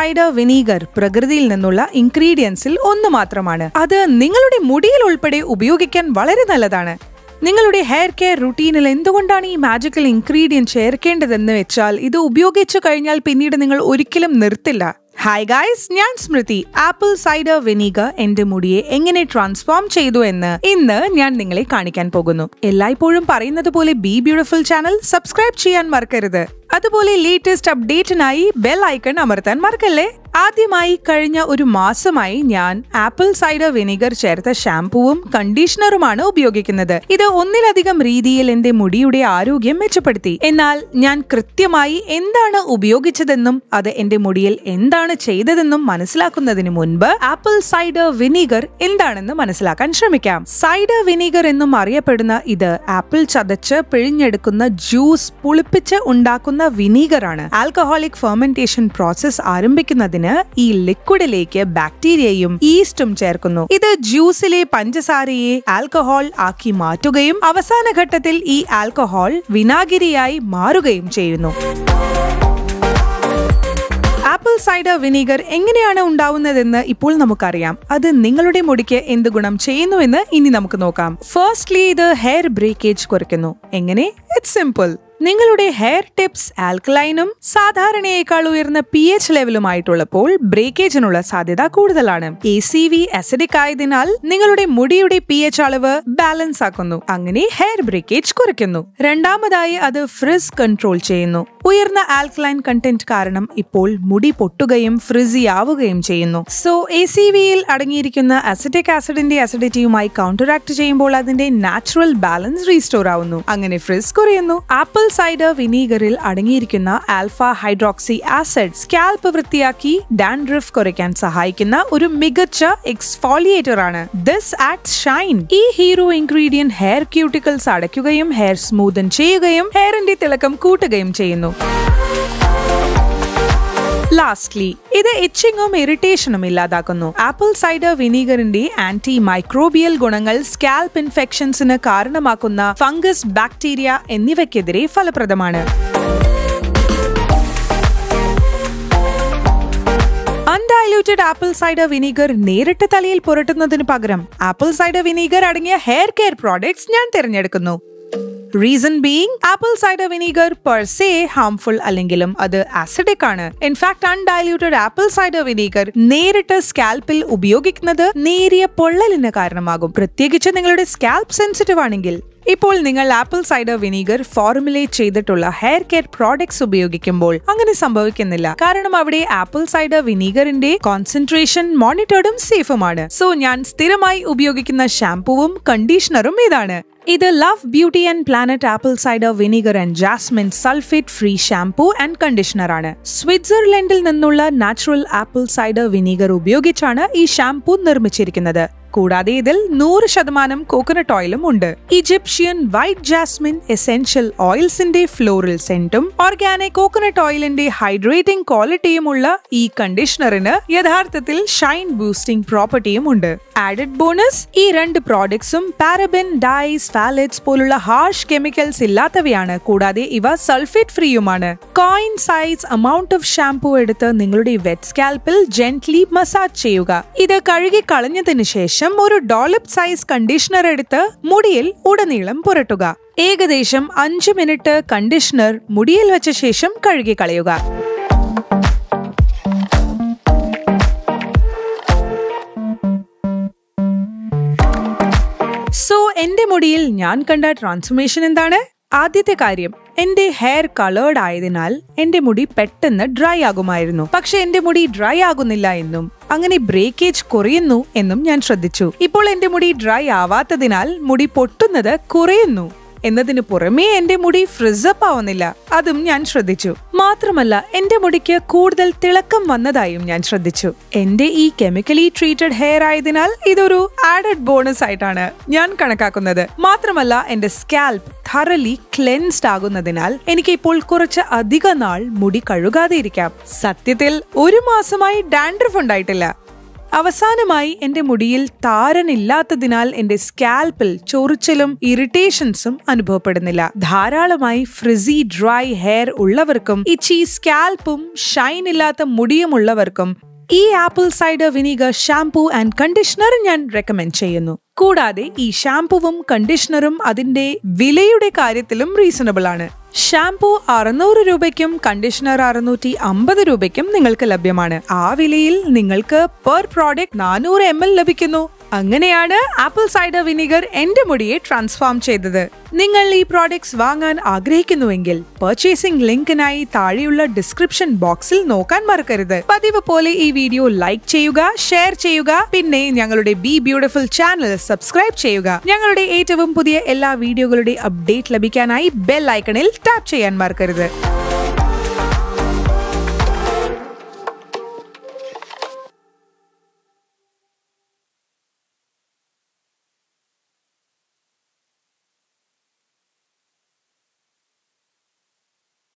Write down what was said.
cider vinegar പ്രകൃതിയിൽ നിന്നുള്ള ഇൻഗ്രീഡിയൻസിൽ ഒന്ന് മാത്രമാണ്. അത് നിങ്ങളുടെ മുടിയിൽ ഉൾപ്പെടെ ഉപയോഗിക്കാൻ വളരെ നല്ലതാണ്. നിങ്ങളുടെ ഹെയർ കെയർ റുട്ടീനിൽ എന്തുകൊണ്ടാണ് ഈ മാജിക്കൽ ഇൻഗ്രീഡിയന്റ് ചേർക്കേണ്ടതെന്ന് വെച്ചാൽ ഇത് ഉപയോഗിച്ചു കഴിഞ്ഞാൽ പിന്നീട് നിങ്ങൾ ഒരിക്കലും നിർത്തില്ല. ഹായ് ഗായ്സ്, ഞാൻ സ്മൃതി. ആപ്പിൾ സൈഡർ വിനീഗർ എന്റെ മുടിയെ എങ്ങനെ ട്രാൻസ്ഫോം ചെയ്തു എന്ന് ഇന്ന് ഞാൻ നിങ്ങളെ കാണിക്കാൻ പോകുന്നു. എല്ലായ്പ്പോഴും പറയുന്നത് പോലെ ബി ബ്യൂട്ടിഫുൾ ചാനൽ സബ്സ്ക്രൈബ് ചെയ്യാൻ മറക്കരുത്. അതുപോലെ ലേറ്റസ്റ്റ് അപ്ഡേറ്റിനായി ബെൽ ഐക്കൺ അമർത്താൻ മറക്കല്ലേ. ആദ്യമായി കഴിഞ്ഞ ഒരു മാസമായി ഞാൻ ആപ്പിൾ സൈഡർ വിനീഗർ ചേർത്ത ഷാംപൂവും കണ്ടീഷണറുമാണ് ഉപയോഗിക്കുന്നത്. ഇത് ഒന്നിലധികം രീതിയിൽ എന്റെ മുടിയുടെ ആരോഗ്യം മെച്ചപ്പെടുത്തി. എന്നാൽ ഞാൻ കൃത്യമായി എന്താണ് ഉപയോഗിച്ചതെന്നും അത് എന്റെ മുടിയിൽ എന്താണ് ചെയ്തതെന്നും മനസ്സിലാക്കുന്നതിന് മുൻപ് ആപ്പിൾ സൈഡർ വിനീഗർ എന്താണെന്ന് മനസ്സിലാക്കാൻ ശ്രമിക്കാം. സൈഡർ വിനീഗർ എന്നും അറിയപ്പെടുന്ന ഇത് ആപ്പിൾ ചതച്ച് പിഴിഞ്ഞെടുക്കുന്ന ജ്യൂസ് പുളിപ്പിച്ച് ഉണ്ടാക്കുന്ന വിനീഗറാണ്. ആൽക്കഹോളിക് ഫെർമെന്റേഷൻ പ്രോസസ് ആരംഭിക്കുന്നതിന് ഈ ലിക്വിഡിലേക്ക് ബാക്ടീരിയയും ഈസ്റ്റും ചേർക്കുന്നു. ഇത് ജ്യൂസിലെ പഞ്ചസാരയെ ആൽക്കഹോൾ ആക്കി മാറ്റുകയും അവസാന ഘട്ടത്തിൽ ഈ ആൽക്കഹോൾ വിനാഗിരിയായി മാറുകയും ചെയ്യുന്നു. ആപ്പിൾ സൈഡർ വിനീഗർ എങ്ങനെയാണ് ഉണ്ടാവുന്നതെന്ന് ഇപ്പോൾ നമുക്കറിയാം. അത് നിങ്ങളുടെ മുടിക്ക് എന്ത് ഗുണം ചെയ്യുന്നുവെന്ന് ഇനി നമുക്ക് നോക്കാം. ഫസ്റ്റ്ലി, ഇത് ഹെയർ ബ്രേക്കേജ് കുറയ്ക്കുന്നു. എങ്ങനെ? It's simple. നിങ്ങളുടെ ഹെയർ ടിപ്സ് ആൽക്കലൈനും സാധാരണയേക്കാൾ ഉയർന്ന pH ലെവലുമായിട്ടുള്ളപ്പോൾ ബ്രേക്കേജിനുള്ള സാധ്യത കൂടുതലാണ്. ACV അസിഡിക് ആയതിനാൽ നിങ്ങളുടെ മുടിയുടെ pH അളവ് ബാലൻസ് ആക്കുന്നു. അങ്ങനെ ഹെയർ ബ്രേക്കേജ് കുറയ്ക്കുന്നു. രണ്ടാമതായി, അത് ഫ്രിസ് കൺട്രോൾ ചെയ്യുന്നു. ഉയർന്ന ആൽക്കലൈൻ കണ്ടന്റ് കാരണം ഇപ്പോൾ മുടി പൊട്ടുകയും ഫ്രിസി ആവുകയും ചെയ്യുന്നു. സോ ACVയിൽ അടങ്ങിയിരിക്കുന്ന അസിറ്റിക് ആസിഡിന്റെ അസിഡിറ്റിയുമായി കൗണ്ടറാക്ട് ചെയ്യുമ്പോൾ അതിന്റെ നാച്ചുറൽ ബാലൻസ് റീസ്റ്റോർ ആവുന്നു. അങ്ങനെ ഫ്രിസ് കുറയുന്നു. ആപ്പിൾ സൈഡർ വിനീഗറിൽ അടങ്ങിയിരിക്കുന്ന ആൽഫ ഹൈഡ്രോക്സി ആസിഡ് സ്കാൽപ്പ് വൃത്തിയാക്കി ഡാൻഡ്രഫ് കുറയ്ക്കാൻ സഹായിക്കുന്ന ഒരു മികച്ച എക്സ്ഫോളിയേറ്റർ ആണ്. This acts Shine. ഈ ഹീറോ ഇൻഗ്രീഡിയന്റ് ഹെയർ ക്യൂട്ടിക്കിൾസ് അടയ്ക്കുകയും ഹെയർ സ്മൂതൻ ചെയ്യുകയും ഹെയറിന്റെ തിളക്കം കൂട്ടുകയും ചെയ്യുന്നു. ലാസ്റ്റ്ലി, ഇത് ഇച്ചിങ്ങും ഇറിറ്റേഷനും ഇല്ലാതാക്കുന്നു. ആപ്പിൾ സൈഡർ വിനീഗറിന്റെ ആന്റി മൈക്രോബിയൽ ഗുണങ്ങൾ സ്കാൽപ്പ് ഇൻഫെക്ഷൻസിന് കാരണമാക്കുന്ന ഫംഗസ്, ബാക്ടീരിയ എന്നിവയ്ക്കെതിരെ ഫലപ്രദമാണ്. അൺഡൈല്യൂട്ടഡ് ആപ്പിൾ സൈഡർ വിനീഗർ നേരിട്ട് തലയിൽ പുരട്ടുന്നതിന് പകരം ആപ്പിൾ സൈഡർ വിനീഗർ അടങ്ങിയ ഹെയർ കെയർ പ്രോഡക്ട്സ് ഞാൻ തിരഞ്ഞെടുക്കുന്നു. Reason being, apple cider vinegar per se harmful അല്ലെങ്കിലും അത് acidic ആണ്. ഇൻഫാക്ട് അൺഡൈല്യൂട്ടഡ് ആപ്പിൾ സൈഡർ വിനീഗർ നേരിട്ട് സ്കാൽപ്പിൽ ഉപയോഗിക്കുന്നത് നേരിയ പൊള്ളലിന് കാരണമാകും, പ്രത്യേകിച്ച് നിങ്ങളുടെ സ്കാൽപ്പ് സെൻസിറ്റീവ് ആണെങ്കിൽ. ഇപ്പോൾ നിങ്ങൾ ആപ്പിൾ സൈഡർ വിനീഗർ ഫോർമുലേറ്റ് ചെയ്തിട്ടുള്ള ഹെയർ കെയർ പ്രോഡക്ട്സ് ഉപയോഗിക്കുമ്പോൾ അങ്ങനെ സംഭവിക്കുന്നില്ല. കാരണം അവിടെ ആപ്പിൾ സൈഡർ വിനീഗറിന്റെ കോൺസെൻട്രേഷൻ മോണിറ്റർഡും സേഫുമാണ്. സോ ഞാൻ സ്ഥിരമായി ഉപയോഗിക്കുന്ന ഷാംപൂവും കണ്ടീഷണറും ഇതാണ്. ഇത് Love Beauty and Planet apple cider vinegar and jasmine sulphate free shampoo and conditioner ആണ്. സ്വിറ്റ്സർലൻഡിൽ നിന്നുള്ള നാച്ചുറൽ ആപ്പിൾ സൈഡർ വിനീഗർ ഉപയോഗിച്ചാണ് ഈ ഷാംപൂ നിർമ്മിച്ചിരിക്കുന്നത്. കൂടാതെ ഇതിൽ 100% കോക്കനട്ട് ഓയിലും ഉണ്ട്. ഈജിപ്ഷ്യൻ വൈറ്റ് ജാസ്മിൻ എസെൻഷ്യൽ ഓയിൽസിന്റെ ഫ്ലോറൽ സെന്റും ഓർഗാനിക് കോക്കനട്ട് ഓയിലിന്റെ ഹൈഡ്രേറ്റിംഗ് ക്വാളിറ്റിയുമുള്ള ഈ കണ്ടീഷണറിന് യഥാർത്ഥത്തിൽ ഷൈൻ ബൂസ്റ്റിംഗ് പ്രോപ്പർട്ടിയും ഉണ്ട്. ആഡഡ് ബോണസ്, ഈ രണ്ട് പ്രോഡക്ട്സും പാരബൻ, ഡൈസ്, ഫാലറ്റ്സ് പോലുള്ള ഹാർഷ് കെമിക്കൽസ് ഇല്ലാത്തവയാണ്. കൂടാതെ ഇവ സൾഫേറ്റ് ഫ്രീയുമാണ്. Coin size amount of shampoo എടുത്ത് നിങ്ങളുടെ വെറ്റ് സ്കാൽപ്പിൽ ജെന്റ്ലി മസാജ് ചെയ്യുക. ഇത് കഴുകി കളഞ്ഞതിന് ശേഷം ഒരു ഡോലപ്പ് സൈസ് കണ്ടീഷണർ എടുത്ത് മുടിയിൽ ഉടനീളം പുരട്ടുക. ഏകദേശം 5 മിനിറ്റ് കണ്ടീഷണർ മുടിയിൽ വെച്ച ശേഷം കഴുകി കളയുക. സോ എന്റെ മുടിയിൽ ഞാൻ കണ്ട ട്രാൻസ്ഫോർമേഷൻ എന്താണ്? ആദ്യത്തെ കാര്യം, എന്റെ ഹെയർ കളേർഡ് ആയതിനാൽ എന്റെ മുടി പെട്ടെന്ന് ഡ്രൈ ആകുമായിരുന്നു. പക്ഷെ എന്റെ മുടി ഡ്രൈ ആകുന്നില്ല എന്നും അങ്ങനെ ബ്രേക്കേജ് കുറയുന്നു എന്നും ഞാൻ ശ്രദ്ധിച്ചു. ഇപ്പോൾ എന്റെ മുടി ഡ്രൈ ആവാത്തതിനാൽ മുടി പൊട്ടുന്നത് കുറയുന്നു എന്നതിനു പുറമേ എന്റെ മുടി ഫ്രിസപ്പ് ആവുന്നില്ല, അതും ഞാൻ ശ്രദ്ധിച്ചു. മാത്രമല്ല എന്റെ മുടിക്ക് കൂടുതൽ തിളക്കം വന്നതായും ഞാൻ ശ്രദ്ധിച്ചു. എന്റെ ഈ കെമിക്കലി ട്രീറ്റഡ് ഹെയർ ആയതിനാൽ ഇതൊരു ആഡഡ് ബോണസ് ആയിട്ടാണ് ഞാൻ കണക്കാക്കുന്നത്. മാത്രമല്ല എന്റെ സ്കാൽപ്പ് thoroughly cleansed ആകുന്നതിനാൽ എനിക്ക് ഇപ്പോൾ കുറച്ച് അധിക നാൾ മുടി കഴുകാതെ ഇരിക്കാം. സത്യത്തിൽ ഒരു മാസമായി ഡാൻഡ്രഫ് ഉണ്ടായിട്ടില്ല. അവസാനമായി എന്റെ മുടിയിൽ താരനില്ലാത്തതിനാൽ എന്റെ സ്കാൽപ്പിൽ ചൊറിച്ചിലും ഇറിറ്റേഷൻസും അനുഭവപ്പെടുന്നില്ല. ധാരാളമായി ഫ്രിസി ഡ്രൈ ഹെയർ ഉള്ളവർക്കും ഇച്ചി സ്കാൽപ്പും ഷൈൻ ഇല്ലാത്ത മുടിയുമുള്ളവർക്കും ഈ apple cider vinegar shampoo and conditioner ഞാൻ റെക്കമെൻഡ് ചെയ്യുന്നു. കൂടാതെ ഈ ഷാംപൂവും കണ്ടീഷണറും അതിന്റെ വിലയുടെ കാര്യത്തിലും റീസണബിൾ ആണ്. ഷാംപൂ 600 രൂപയ്ക്കും കണ്ടീഷണർ 650 രൂപയ്ക്കും നിങ്ങൾക്ക് ലഭ്യമാണ്. ആ വിലയിൽ നിങ്ങൾക്ക് പെർ പ്രോഡക്റ്റ് 400 ml ലഭിക്കുന്നു. അങ്ങനെയാണ് ആപ്പിൾ സൈഡർ വിനീഗർ എന്റെ മുടിയെ ട്രാൻസ്ഫോം ചെയ്തത്. നിങ്ങൾ ഈ പ്രോഡക്ട്സ് വാങ്ങാൻ ആഗ്രഹിക്കുന്നുവെങ്കിൽ പർച്ചേസിംഗ് ലിങ്കിനായി താഴെയുള്ള ഡിസ്ക്രിപ്ഷൻ ബോക്സിൽ നോക്കാൻ മറക്കരുത്. പതിവ് പോലെ ഈ വീഡിയോ ലൈക്ക് ചെയ്യുക, ഷെയർ ചെയ്യുക, പിന്നെ ഞങ്ങളുടെ ബി ബ്യൂട്ടിഫുൾ ചാനൽ സബ്സ്ക്രൈബ് ചെയ്യുക. ഞങ്ങളുടെ ഏറ്റവും പുതിയ എല്ലാ വീഡിയോകളുടെ അപ്ഡേറ്റ് ലഭിക്കാനായി ബെൽ ഐക്കണിൽ ടാപ്പ് ചെയ്യാൻ മറക്കരുത്.